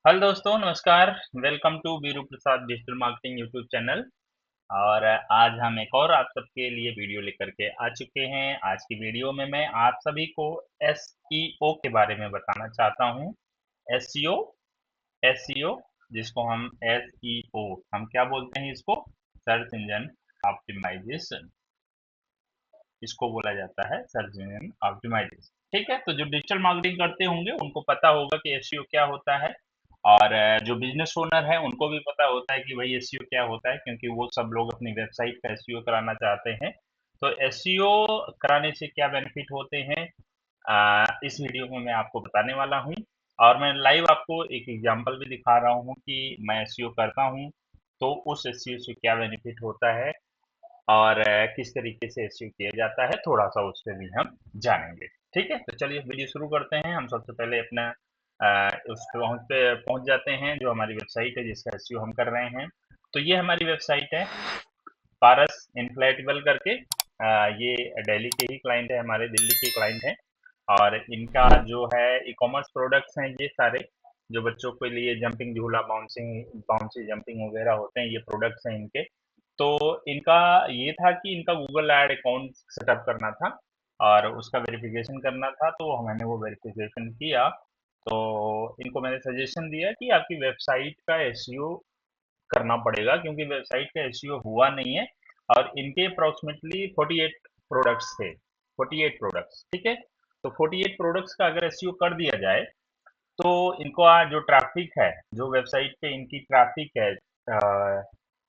Hello दोस्तों, नमस्कार। Welcome to Veeru Prasad digital marketing YouTube channel. और आज हम एक और आप सबके लिए वीडियो लेकर के आ चुके हैं। आज की वीडियो में मैं आप सभी को एसईओ के बारे में बताना चाहता हूँ। एसईओ, एसईओ जिसको हम एसईओ हम क्या बोलते हैं, इसको सर्च इंजन ऑप्टिमाइजेशन, इसको बोला जाता है सर्च इंजन ऑप्टिमाइजेशन। ठीक है, तो जो डिजिटल मार्केटिंग करते होंगे उनको पता होगा कि एसईओ क्या होता है। और जो बिजनेस ओनर है उनको भी पता होता है कि भाई एसईओ क्या होता है, क्योंकि वो सब लोग अपनी वेबसाइट का एसईओ कराना चाहते हैं। तो एसईओ कराने से क्या बेनिफिट होते हैं, इस वीडियो में मैं आपको बताने वाला हूँ। और मैं लाइव आपको एक एग्जांपल भी दिखा रहा हूँ कि मैं एसईओ करता हूँ तो उस एसईओ से क्या बेनिफिट होता है और किस तरीके से एसईओ किया जाता है, थोड़ा सा उस पर भी हम जानेंगे। ठीक है, तो चलिए वीडियो शुरू करते हैं। हम सबसे पहले अपना उस पहुंच पे पहुंच जाते हैं जो हमारी वेबसाइट है जिसका एसईओ हम कर रहे हैं। तो ये हमारी वेबसाइट है पारस इनफ्लेटेबल करके। ये दिल्ली के ही क्लाइंट है, हमारे दिल्ली के क्लाइंट हैं। और इनका जो है ई कॉमर्स प्रोडक्ट्स हैं ये सारे, जो बच्चों के लिए जंपिंग झूला, बाउंसिंग बाउंसी जंपिंग वगैरह होते हैं, ये प्रोडक्ट्स हैं इनके। तो इनका ये था कि इनका गूगल ऐड अकाउंट सेटअप करना था और उसका वेरिफिकेशन करना था, तो मैंने वो वेरिफिकेशन किया। तो इनको मैंने सजेशन दिया कि आपकी वेबसाइट का एसईओ करना पड़ेगा, क्योंकि वेबसाइट का एसईओ हुआ नहीं है। और इनके अप्रोक्सीमेटली 48 प्रोडक्ट्स थे, 48 प्रोडक्ट्स। ठीक है, तो 48 प्रोडक्ट्स का अगर एसईओ कर दिया जाए तो इनको जो ट्रैफिक है, जो वेबसाइट पे इनकी ट्रैफिक है,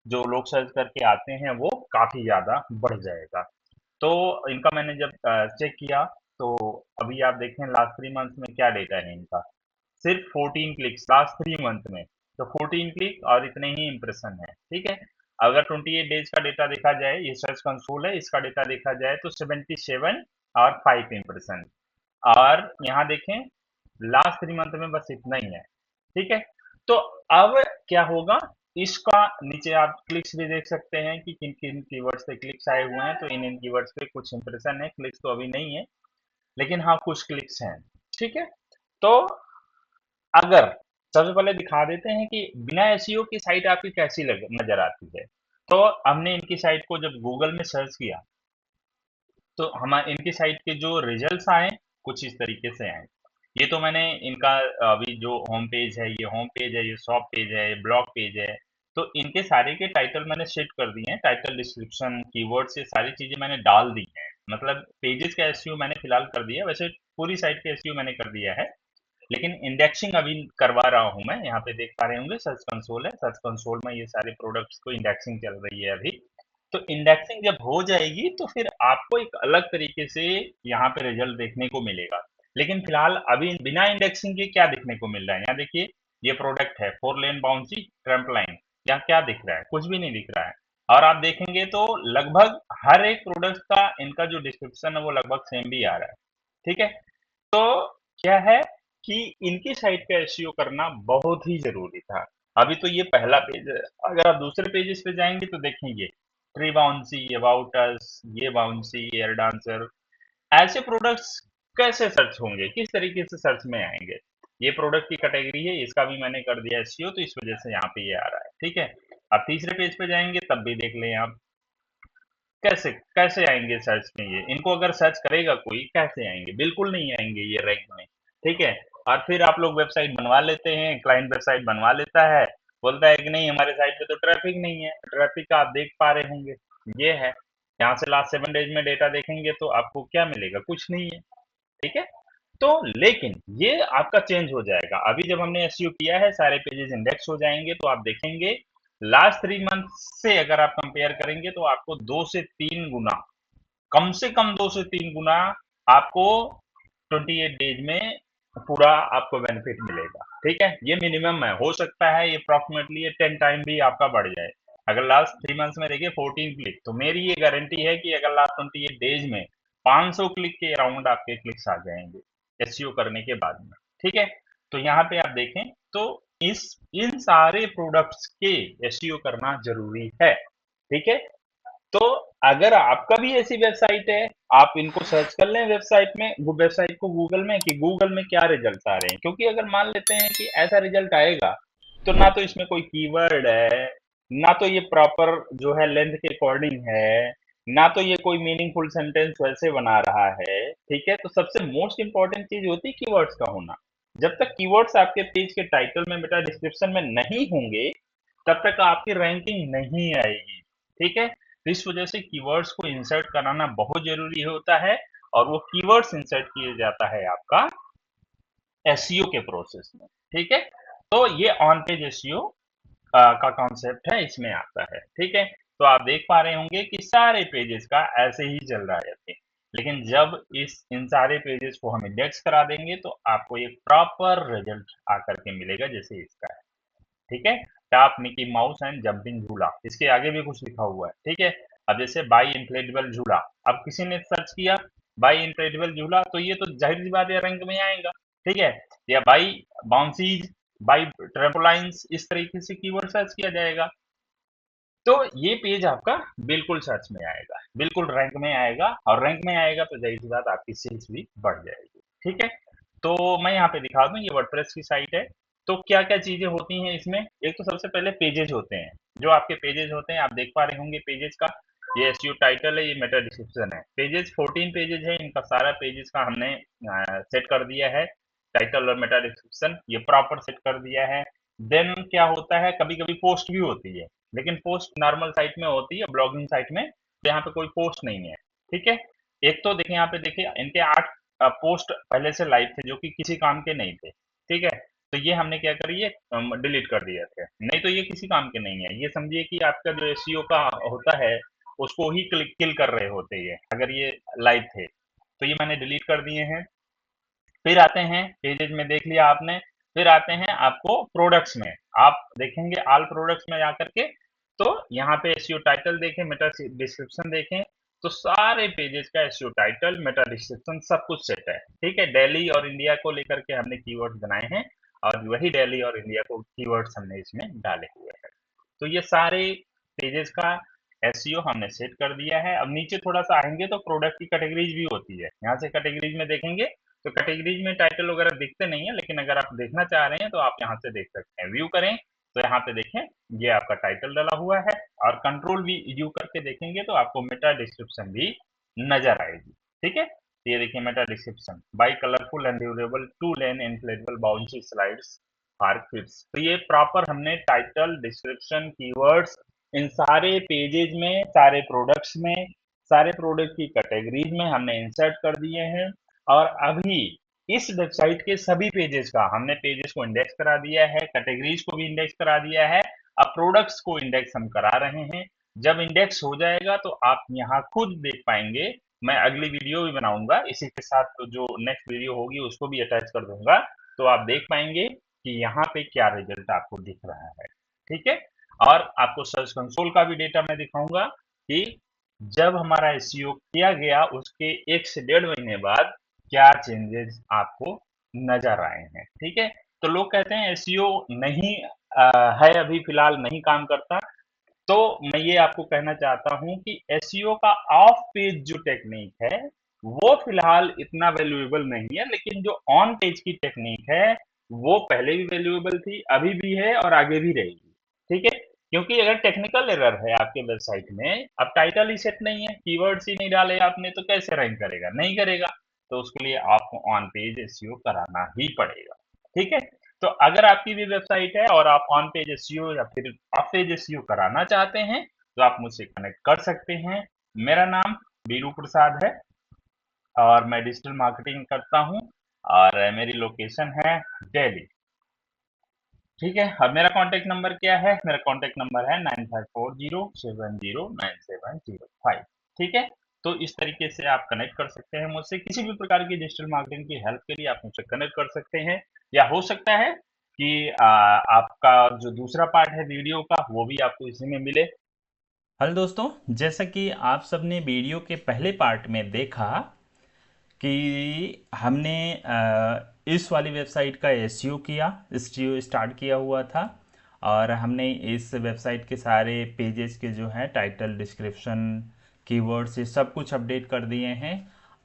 जो लोग सर्च करके आते हैं वो काफ़ी ज़्यादा बढ़ जाएगा। तो इनका मैंने जब चेक किया तो अभी आप देखें लास्ट 3 मंथ्स में क्या डेटा है इनका। सिर्फ 14 क्लिक्स लास्ट 3 मंथ में। तो 14 क्लिक और इतने ही इंप्रेशन है। ठीक है, अगर 28 डेज का डेटा देखा जाए, ये सर्च कंसोल है, इसका डेटा देखा जाए तो 77 और 5 इंप्रेशन। और यहाँ देखें लास्ट 3 मंथ में बस इतना ही है। ठीक है, तो अब क्या होगा, इसका नीचे आप क्लिक्स भी देख सकते हैं कि किन किन कीवर्ड्स पे क्लिक्स आए हुए हैं। तो इन इन कीवर्ड्स पे कुछ इंप्रेशन है, क्लिक्स तो अभी नहीं है, लेकिन हाँ कुछ क्लिक्स हैं। ठीक है, तो अगर सबसे पहले दिखा देते हैं कि बिना एसईओ की साइट आपकी कैसी नजर आती है। तो हमने इनकी साइट को जब गूगल में सर्च किया तो हम इनकी साइट के जो रिजल्ट्स आए कुछ इस तरीके से आए। ये तो मैंने इनका अभी जो होम पेज है, ये होम पेज है, ये शॉप पेज है, ये ब्लॉग पेज है। तो इनके सारे के टाइटल मैंने सेट कर दिए हैं, टाइटल, डिस्क्रिप्शन, कीवर्ड्स, ये सारी चीजें मैंने डाल दी हैं। मतलब पेजेस का एसईओ मैंने फिलहाल कर दिया है, वैसे पूरी साइट का एसईओ मैंने कर दिया है। लेकिन इंडेक्सिंग अभी करवा रहा हूं मैं। यहाँ पे देख पा रहे होंगे सर्च कंसोल है, सर्च कंसोल में ये सारे प्रोडक्ट्स को इंडेक्सिंग चल रही है अभी। तो इंडेक्सिंग जब हो जाएगी तो फिर आपको एक अलग तरीके से यहाँ पे रिजल्ट देखने को मिलेगा। लेकिन फिलहाल अभी बिना इंडेक्सिंग के क्या देखने को मिल रहा है, यहाँ देखिए ये प्रोडक्ट है 4 लेन बाउंसी ट्रम्प लाइन। यहाँ क्या दिख रहा है, कुछ भी नहीं दिख रहा है। और आप देखेंगे तो लगभग हर एक प्रोडक्ट का इनका जो डिस्क्रिप्शन है वो लगभग सेम भी आ रहा है। ठीक है, तो क्या है कि इनकी साइट का एसईओ करना बहुत ही जरूरी था। अभी तो ये पहला पेज है, अगर आप दूसरे पेजेस पे जाएंगे तो देखेंगे ट्री बाउंसी, अबाउट अस, ये बाउंसी, एयर डांसर, ऐसे प्रोडक्ट्स कैसे सर्च होंगे, किस तरीके से सर्च में आएंगे। ये प्रोडक्ट की कैटेगरी है, इसका भी मैंने कर दिया एसईओ, तो इस वजह से यहाँ पे ये आ रहा है। ठीक है, अब तीसरे पेज पे जाएंगे तब भी देख लें आप कैसे कैसे आएंगे सर्च में। ये इनको अगर सर्च करेगा कोई, कैसे आएंगे, बिल्कुल नहीं आएंगे ये रैंक में। ठीक है, और फिर आप लोग वेबसाइट बनवा लेते हैं, क्लाइंट वेबसाइट बनवा लेता है, बोलता है कि नहीं हमारे साइट पे तो ट्रैफिक नहीं है। ट्रैफिक का आप देख पा रहे होंगे, ये है। यहाँ से लास्ट 7 डेज में डेटा देखेंगे तो आपको क्या मिलेगा, कुछ नहीं है। ठीक है, तो लेकिन ये आपका चेंज हो जाएगा। अभी जब हमने एसईओ किया है सारे पेजेस इंडेक्स हो जाएंगे, तो आप देखेंगे लास्ट 3 मंथ से अगर आप कंपेयर करेंगे तो आपको 2 से 3 गुना, कम से कम 2 से 3 गुना आपको 28 डेज में पूरा आपको बेनिफिट मिलेगा। ठीक है, ये मिनिमम है, हो सकता है ये अप्रोक्सीमेटली ये 10 टाइम भी आपका बढ़ जाए। अगर लास्ट 3 मंथ्स में देखिए 14 क्लिक, तो मेरी ये गारंटी है कि अगर लास्ट 28 डेज में 500 क्लिक के अराउंड आपके क्लिक्स आ जाएंगे एसईओ करने के बाद में। ठीक है, तो यहाँ पे आप देखें तो इस इन सारे प्रोडक्ट्स के एसईओ करना जरूरी है। ठीक है, तो अगर आपका भी ऐसी वेबसाइट है, आप इनको सर्च कर लें वेबसाइट में, वो वेबसाइट को गूगल में, कि गूगल में क्या रिजल्ट आ रहे हैं। क्योंकि अगर मान लेते हैं कि ऐसा रिजल्ट आएगा, तो ना तो इसमें कोई कीवर्ड है, ना तो ये प्रॉपर जो है लेंथ के अकॉर्डिंग है, ना तो ये कोई मीनिंगफुल सेंटेंस वैसे बना रहा है। ठीक है, तो सबसे मोस्ट इंपॉर्टेंट चीज होती है कीवर्ड्स का होना। जब तक कीवर्ड्स आपके पेज के टाइटल में, मेटा डिस्क्रिप्शन में नहीं होंगे, तब तक आपकी रैंकिंग नहीं आएगी। ठीक है, तो इस वजह से कीवर्ड्स को इंसर्ट कराना बहुत जरूरी होता है, और वो कीवर्ड्स इंसर्ट किए जाता है आपका एसईओ के प्रोसेस में। ठीक है, तो ये ऑन पेज एसईओ का कॉन्सेप्ट है, इसमें आता है। ठीक है, तो आप देख पा रहे होंगे कि सारे पेजेस का ऐसे ही चल रहा है अभी। लेकिन जब इस इन सारे पेजेस को हम इंडेक्स करा देंगे, तो आपको एक प्रॉपर रिजल्ट आकर के मिलेगा, जैसे इसका है। ठीक है, top Mickey mouse and jumping झूला, इसके आगे भी कुछ लिखा हुआ है। ठीक है, अब जैसे बाई इन्फ्लेटेबल झूला, अब किसी ने सर्च किया बाई इन्फ्लेटेबल झूला, तो ये तो जाहिर सी बात है रैंक में आएगा। ठीक है, या बाई बाउंसीज, बाई ट्रेम्पोलाइंस, इस तरीके से कीवर्ड सर्च किया जाएगा, तो ये पेज आपका बिल्कुल सर्च में आएगा, बिल्कुल रैंक में आएगा, और रैंक में आएगा तो जाहिर सी बात आपकी सेल्स भी बढ़ जाएगी। ठीक है, तो मैं यहाँ पे दिखा दूं, ये वर्डप्रेस की साइट है। तो क्या क्या चीजें होती हैं इसमें, एक तो सबसे पहले पेजेस होते हैं। जो आपके पेजेस होते हैं, आप देख पा रहे होंगे पेजेस का, ये एसईओ टाइटल है, ये मेटा डिस्क्रिप्शन है। पेजेस 14 पेजेस है, इनका सारा पेजेस का हमने सेट कर दिया है। टाइटल और मेटा डिस्क्रिप्शन ये प्रॉपर सेट कर दिया है। देन क्या होता है, कभी कभी पोस्ट भी होती है, लेकिन पोस्ट नॉर्मल साइट में होती है, ब्लॉगिंग साइट में तो यहाँ पे कोई पोस्ट नहीं है। ठीक है, एक तो देखिए यहाँ पे, देखिए इनके 8 पोस्ट पहले से लाइव थे, जो कि किसी काम के नहीं थे। ठीक है, तो ये हमने क्या करी है, डिलीट कर दिए थे। नहीं तो ये किसी काम के नहीं है, ये समझिए कि आपका जो एसईओ का होता है, उसको ही किल कर रहे होते ये, अगर ये लाइव थे। तो ये मैंने डिलीट कर दिए हैं। फिर आते हैं पेजेज में, देख लिया आपने। फिर आते हैं आपको प्रोडक्ट्स में, आप देखेंगे ऑल प्रोडक्ट्स में जाकर के, तो यहाँ पे एसईओ टाइटल देखें, मेटा डिस्क्रिप्शन देखें, तो सारे पेजेस का एसईओ टाइटल, मेटा डिस्क्रिप्शन सब कुछ सेट है। ठीक है, दिल्ली और इंडिया को लेकर के हमने कीवर्ड्स बनाए हैं, और वही दिल्ली और इंडिया को कीवर्ड्स हमने इसमें डाले हुए हैं। तो ये सारे पेजेस का एसईओ हमने सेट कर दिया है। अब नीचे थोड़ा सा आएंगे तो प्रोडक्ट की कैटेगरीज भी होती है, यहाँ से कैटेगरीज में देखेंगे, तो कैटेगरीज में टाइटल वगैरह दिखते नहीं है, लेकिन अगर आप देखना चाह रहे हैं तो आप यहाँ से देख सकते हैं। व्यू करें तो यहाँ पे देखें, ये आपका टाइटल डला हुआ है, और कंट्रोल भी व्यू करके देखेंगे तो आपको मेटा डिस्क्रिप्शन भी नजर आएगी। ठीक है, तो ये देखिए Meta description, by colourful and durable two lane inflatable bouncy slides for kids. तो ये प्रॉपर हमने टाइटल, डिस्क्रिप्शन, कीवर्ड्स, इन सारे पेजेज में, सारे प्रोडक्ट्स में, सारे प्रोडक्ट की कैटेगरीज में हमने इंसर्ट कर दिए हैं। और अभी इस वेबसाइट के सभी पेजेस का हमने पेजेस को इंडेक्स करा दिया है, कैटेगरीज को भी इंडेक्स करा दिया है। अब प्रोडक्ट्स को इंडेक्स हम करा रहे हैं। जब इंडेक्स हो जाएगा तो आप यहाँ खुद देख पाएंगे। मैं अगली वीडियो भी बनाऊंगा इसी के साथ, तो जो नेक्स्ट वीडियो होगी उसको भी अटैच कर दूंगा, तो आप देख पाएंगे कि यहाँ पे क्या रिजल्ट आपको दिख रहा है। ठीक है, और आपको सर्च कंसोल का भी डेटा मैं दिखाऊंगा कि जब हमारा एसईओ किया गया उसके 1 से 1.5 महीने बाद क्या चेंजेस आपको नजर आए हैं। ठीक है, तो लोग कहते हैं एसईओ नहीं है, अभी फिलहाल नहीं काम करता। तो मैं ये आपको कहना चाहता हूं कि एसईओ का ऑफ पेज जो टेक्निक है, वो फिलहाल इतना वैल्यूएबल नहीं है, लेकिन जो ऑन पेज की टेक्निक है, वो पहले भी वैल्यूएबल थी, अभी भी है, और आगे भी रहेगी। ठीक है, क्योंकि अगर टेक्निकल एरर है आपके वेबसाइट में, अब टाइटल ही सेट नहीं है, कीवर्ड्स ही नहीं डाले आपने, तो कैसे रैंक करेगा, नहीं करेगा। तो उसके लिए आपको ऑन पेज एसईओ कराना ही पड़ेगा। ठीक है, तो अगर आपकी भी वेबसाइट है और आप ऑन पेज एसईओ या फिर ऑफ पेज एसईओ कराना चाहते हैं, तो आप मुझसे कनेक्ट कर सकते हैं। मेरा नाम बीरू प्रसाद है, और मैं डिजिटल मार्केटिंग करता हूं, और मेरी लोकेशन है दिल्ली। ठीक है, अब मेरा कॉन्टैक्ट नंबर क्या है, मेरा कॉन्टैक्ट नंबर है 9540709705। ठीक है, तो इस तरीके से आप कनेक्ट कर सकते हैं मुझसे, किसी भी प्रकार की डिजिटल मार्केटिंग की हेल्प के लिए आप मुझसे कनेक्ट कर सकते हैं। या हो सकता है कि आपका जो दूसरा पार्ट है वीडियो का, वो भी आपको इसी में मिले। हेलो दोस्तों, जैसा कि आप सबने वीडियो के पहले पार्ट में देखा कि हमने इस वाली वेबसाइट का एसईओ किया, एसईओ स्टार्ट किया हुआ था, और हमने इस वेबसाइट के सारे पेजेस के जो है टाइटल, डिस्क्रिप्शन, कीवर्ड्स, ये सब कुछ अपडेट कर दिए हैं।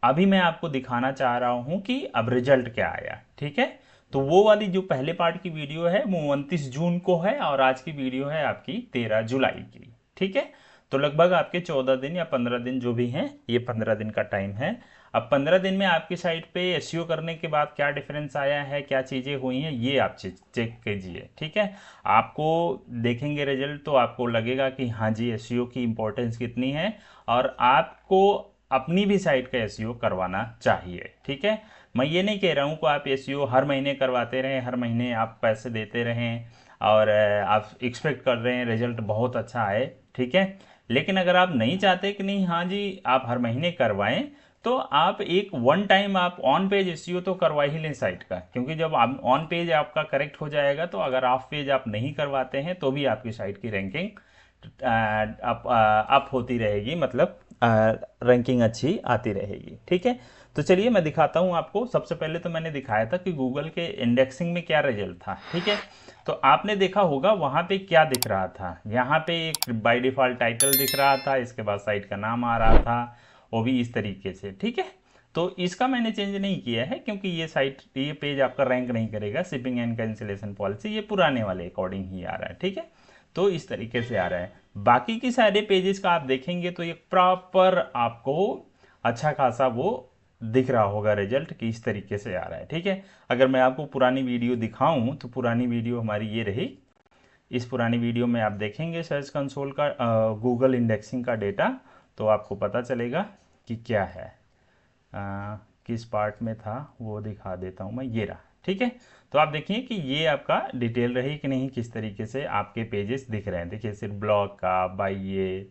अभी मैं आपको दिखाना चाह रहा हूँ कि अब रिजल्ट क्या आया। ठीक है, तो वो वाली जो पहले पार्ट की वीडियो है वो 29 जून को है और आज की वीडियो है आपकी 13 जुलाई की। ठीक है, तो लगभग आपके 14 दिन या 15 दिन जो भी हैं, ये 15 दिन का टाइम है। अब 15 दिन में आपकी साइट पे एसईओ करने के बाद क्या डिफरेंस आया है, क्या चीज़ें हुई हैं, ये आप चेक कीजिए। ठीक है, आपको देखेंगे रिजल्ट तो आपको लगेगा कि हाँ जी एसईओ की इम्पोर्टेंस कितनी है और आपको अपनी भी साइट का एसईओ करवाना चाहिए। ठीक है, मैं ये नहीं कह रहा हूँ कि आप एसईओ हर महीने करवाते रहें, हर महीने आप पैसे देते रहें और आप एक्सपेक्ट कर रहे हैं रिजल्ट बहुत अच्छा आए। ठीक है, लेकिन अगर आप नहीं चाहते कि नहीं हाँ जी आप हर महीने करवाएं, तो आप एक वन टाइम आप ऑन पेज एसईओ तो करवा ही लें साइट का, क्योंकि जब आप ऑन पेज आपका करेक्ट हो जाएगा तो अगर ऑफ पेज आप नहीं करवाते हैं तो भी आपकी साइट की रैंकिंग अप होती रहेगी, मतलब रैंकिंग अच्छी आती रहेगी। ठीक है, तो चलिए मैं दिखाता हूँ आपको। सबसे पहले तो मैंने दिखाया था कि गूगल के इंडेक्सिंग में क्या रिजल्ट था। ठीक है, तो आपने देखा होगा वहाँ पे क्या दिख रहा था, यहाँ पे एक बाय डिफ़ॉल्ट टाइटल दिख रहा था, इसके बाद साइट का नाम आ रहा था, वो भी इस तरीके से। ठीक है, तो इसका मैंने चेंज नहीं किया है क्योंकि ये पेज आपका रैंक नहीं करेगा। शिपिंग एंड कैंसिलेशन पॉलिसी ये पुराने वाले अकॉर्डिंग ही आ रहा है। ठीक है, तो इस तरीके से आ रहा है। बाकी की सारे पेजेस का आप देखेंगे तो ये प्रॉपर आपको अच्छा खासा वो दिख रहा होगा रिजल्ट कि इस तरीके से आ रहा है। ठीक है, अगर मैं आपको पुरानी वीडियो दिखाऊं तो पुरानी वीडियो हमारी ये रही। इस पुरानी वीडियो में आप देखेंगे सर्च कंसोल का गूगल इंडेक्सिंग का डेटा, तो आपको पता चलेगा कि क्या है, किस पार्ट में था वो दिखा देता हूँ मैं, ये रहा। ठीक है, तो आप देखिए कि ये आपका डिटेल रही कि नहीं, किस तरीके से आपके पेजेस दिख रहे हैं। देखिए सिर्फ ब्लॉग का बाई ये,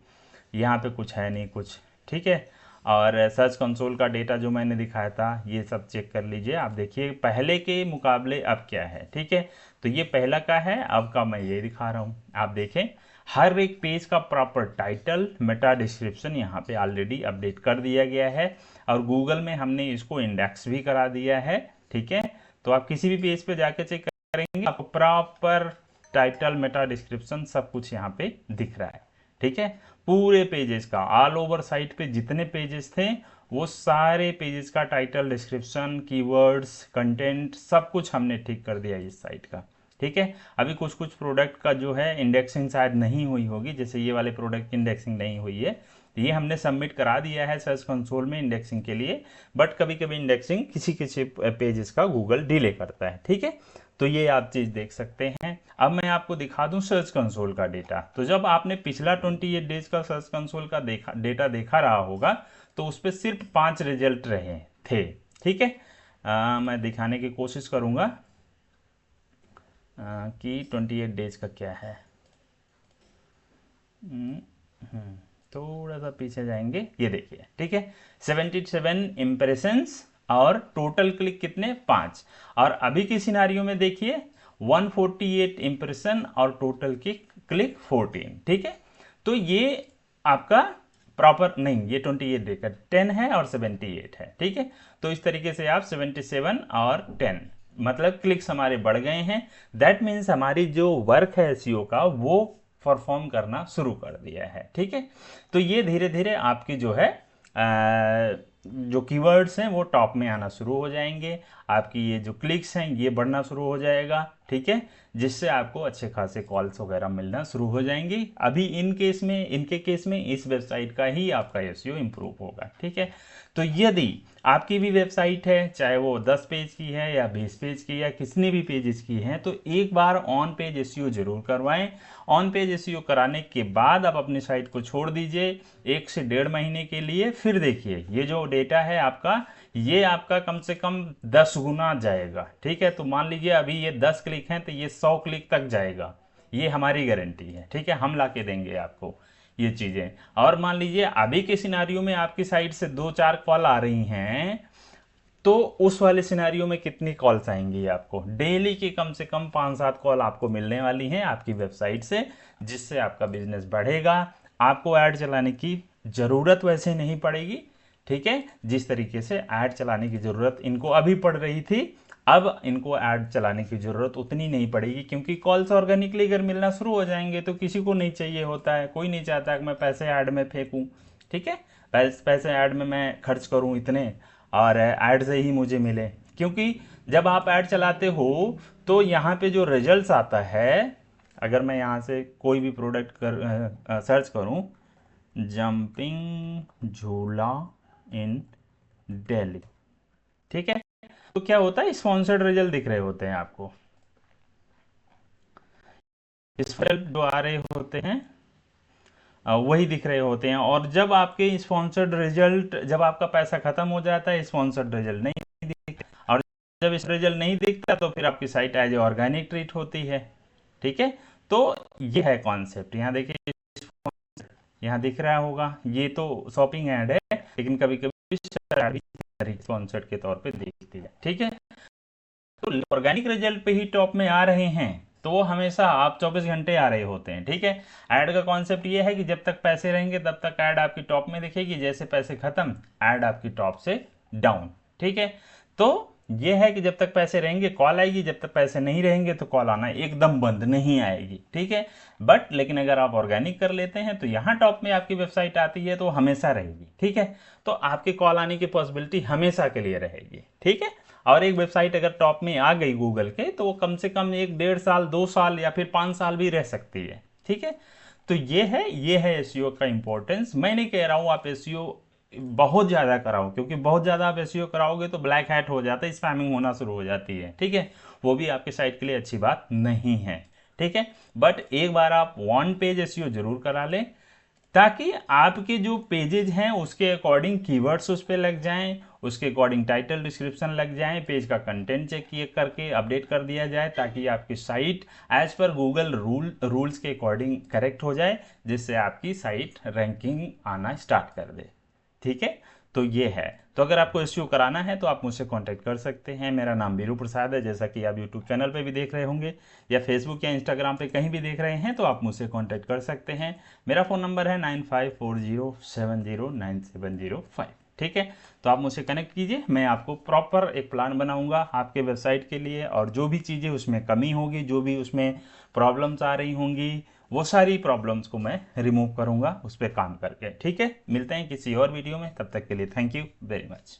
यहाँ पे कुछ है नहीं कुछ। ठीक है, और सर्च कंसोल का डेटा जो मैंने दिखाया था ये सब चेक कर लीजिए। आप देखिए पहले के मुकाबले अब क्या है। ठीक है, तो ये पहला का है, अब का मैं ये दिखा रहा हूँ। आप देखें हर एक पेज का प्रॉपर टाइटल, मेटा डिस्क्रिप्शन यहाँ पे ऑलरेडी अपडेट कर दिया गया है और गूगल में हमने इसको इंडेक्स भी करा दिया है। ठीक है, तो आप किसी भी पेज पे जाके चेक करेंगे आपको प्रॉपर टाइटल, मेटा डिस्क्रिप्शन सब कुछ यहाँ पे दिख रहा है। ठीक है, पूरे पेजेस का ऑल ओवर साइट पे जितने पेजेस थे वो सारे पेजेस का टाइटल, डिस्क्रिप्शन, कीवर्ड्स, कंटेंट सब कुछ हमने ठीक कर दिया इस साइट का। ठीक है, अभी कुछ कुछ प्रोडक्ट का जो है इंडेक्सिंग शायद नहीं हुई होगी, जैसे ये वाले प्रोडक्ट की इंडेक्सिंग नहीं हुई है, ये हमने सबमिट करा दिया है सर्च कंसोल में इंडेक्सिंग के लिए, बट कभी कभी इंडेक्सिंग किसी किसी पेजेस का गूगल डिले करता है। ठीक है, तो ये आप चीज़ देख सकते हैं। अब मैं आपको दिखा दूं सर्च कंसोल का डेटा। तो जब आपने पिछला 28 डेज का सर्च कंसोल का डेटा देखा रहा होगा तो उस पर सिर्फ 5 रिजल्ट रहे थे। ठीक है, मैं दिखाने की कोशिश करूंगा कि 28 डेज का क्या है। थोड़ा सा पीछे जाएंगे, ये देखिए। ठीक है, 77 इम्प्रेशंस और टोटल क्लिक कितने, 5। और अभी की सिनारियो में देखिए 148 इम्प्रेशन और टोटल की क्लिक 14। ठीक है, तो ये आपका प्रॉपर नहीं, ये 28 देकर 10 है और 78 है। ठीक है, तो इस तरीके से आप 77 और 10 मतलब क्लिक्स हमारे बढ़ गए हैं। दैट मीन्स हमारी जो वर्क है एसईओ का वो परफॉर्म करना शुरू कर दिया है। ठीक है, तो ये धीरे धीरे आपकी जो है जो कीवर्ड्स हैं वो टॉप में आना शुरू हो जाएंगे, आपकी ये जो क्लिक्स हैं ये बढ़ना शुरू हो जाएगा। ठीक है, जिससे आपको अच्छे खासे कॉल्स वगैरह मिलना शुरू हो जाएंगी। अभी इनके केस में इस वेबसाइट का ही आपका एसईओ इंप्रूव होगा। ठीक है, तो यदि आपकी भी वेबसाइट है, चाहे वो 10 पेज की है या 20 पेज की या कितने भी पेजेस की है, तो एक बार ऑन पेज एसईओ जरूर करवाएं। ऑन पेज एसईओ कराने के बाद आप अपनी साइट को छोड़ दीजिए 1 से 1.5 महीने के लिए। फिर देखिए ये जो डेटा है आपका, ये आपका कम से कम 10 गुना जाएगा। ठीक है, तो मान लीजिए अभी ये 10 क्लिक हैं तो ये 100 क्लिक तक जाएगा, ये हमारी गारंटी है। ठीक है, हम ला के देंगे आपको ये चीज़ें। और मान लीजिए अभी के सिनारियो में आपकी साइड से 2-4 कॉल आ रही हैं, तो उस वाले सिनारियो में कितनी कॉल्स आएंगी आपको, डेली की कम से कम 5-7 कॉल आपको मिलने वाली हैं आपकी वेबसाइट से, जिससे आपका बिजनेस बढ़ेगा। आपको ऐड चलाने की ज़रूरत वैसे नहीं पड़ेगी। ठीक है, जिस तरीके से ऐड चलाने की ज़रूरत इनको अभी पड़ रही थी, अब इनको ऐड चलाने की ज़रूरत उतनी नहीं पड़ेगी, क्योंकि कॉल्स ऑर्गेनिकली अगर मिलना शुरू हो जाएंगे तो किसी को नहीं चाहिए होता है, कोई नहीं चाहता कि मैं पैसे ऐड में फेंकूँ। ठीक है, पैसे ऐड में मैं खर्च करूँ इतने और ऐड से ही मुझे मिले। क्योंकि जब आप ऐड चलाते हो तो यहाँ पे जो रिजल्ट्स आता है, अगर मैं यहाँ से कोई भी प्रोडक्ट सर्च करूँ, जंपिंग झूला इन दिल्ली, ठीक है, तो क्या होता है, स्पॉन्सर्ड रिजल्ट दिख रहे होते हैं आपको, इस जो आ रहे होते हैं वही दिख रहे होते हैं। और जब आपके स्पॉन्सर्ड रिजल्ट, जब आपका पैसा खत्म हो जाता है, स्पॉन्सर्ड रिजल्ट नहीं दिखता, और जब इस रिजल्ट नहीं दिखता तो फिर आपकी site as a organic treat होती है। ठीक है, तो ये है कॉन्सेप्ट। यहाँ देखिए, यहाँ दिख रहा होगा, ये तो शॉपिंग ऐड है, लेकिन कभी कभी स्पॉन्सर्ड के तौर पे दिखती है। ठीक है, तो ऑर्गेनिक रिजल्ट पे ही टॉप में आ रहे हैं तो वो हमेशा आप 24 घंटे आ रहे होते हैं। ठीक है, ऐड का कॉन्सेप्ट ये है कि जब तक पैसे रहेंगे तब तक ऐड आपकी टॉप में दिखेगी, जैसे पैसे खत्म ऐड आपकी टॉप से डाउन। ठीक है, तो ये है कि जब तक पैसे रहेंगे कॉल आएगी, जब तक पैसे नहीं रहेंगे तो कॉल आना एकदम बंद, नहीं आएगी। ठीक है, बट लेकिन अगर आप ऑर्गेनिक कर लेते हैं तो यहाँ टॉप में आपकी वेबसाइट आती है तो हमेशा रहेगी। ठीक है, तो आपके कॉल आने की पॉसिबिलिटी हमेशा के लिए रहेगी। ठीक है, और एक वेबसाइट अगर टॉप में आ गई गूगल के तो वो कम से कम 1-1.5 साल, 2 साल या फिर 5 साल भी रह सकती है। ठीक है, तो ये है एसईओ का इंपॉर्टेंस। मैं नहीं कह रहा हूँ आप एसईओ बहुत ज़्यादा कराओ, क्योंकि बहुत ज़्यादा आप एसईओ कराओगे तो ब्लैक हैट हो जाता है, स्पैमिंग होना शुरू हो जाती है। ठीक है, वो भी आपके साइट के लिए अच्छी बात नहीं है। ठीक है, बट एक बार आप 1 पेज एसईओ जरूर करा लें, ताकि आपके जो पेजेज हैं उसके अकॉर्डिंग कीवर्ड्स उस पर लग जाएं, उसके अकॉर्डिंग टाइटल डिस्क्रिप्शन लग जाएं, पेज का कंटेंट चेक किए करके अपडेट कर दिया जाए, ताकि आपकी साइट एज पर गूगल रूल्स के अकॉर्डिंग करेक्ट हो जाए, जिससे आपकी साइट रैंकिंग आना स्टार्ट कर दे। ठीक है, तो ये है। तो अगर आपको एसईओ कराना है तो आप मुझसे कांटेक्ट कर सकते हैं। मेरा नाम बीरू प्रसाद है, जैसा कि आप यूट्यूब चैनल पे भी देख रहे होंगे या फेसबुक या इंस्टाग्राम पे कहीं भी देख रहे हैं तो आप मुझसे कांटेक्ट कर सकते हैं। मेरा फ़ोन नंबर है 9540709705। ठीक है, तो आप मुझसे कनेक्ट कीजिए, मैं आपको प्रॉपर एक प्लान बनाऊंगा आपके वेबसाइट के लिए, और जो भी चीज़ें उसमें कमी होगी, जो भी उसमें प्रॉब्लम्स आ रही होंगी, वो सारी प्रॉब्लम्स को मैं रिमूव करूंगा उस पर काम करके। ठीक है, मिलते हैं किसी और वीडियो में, तब तक के लिए थैंक यू वेरी मच।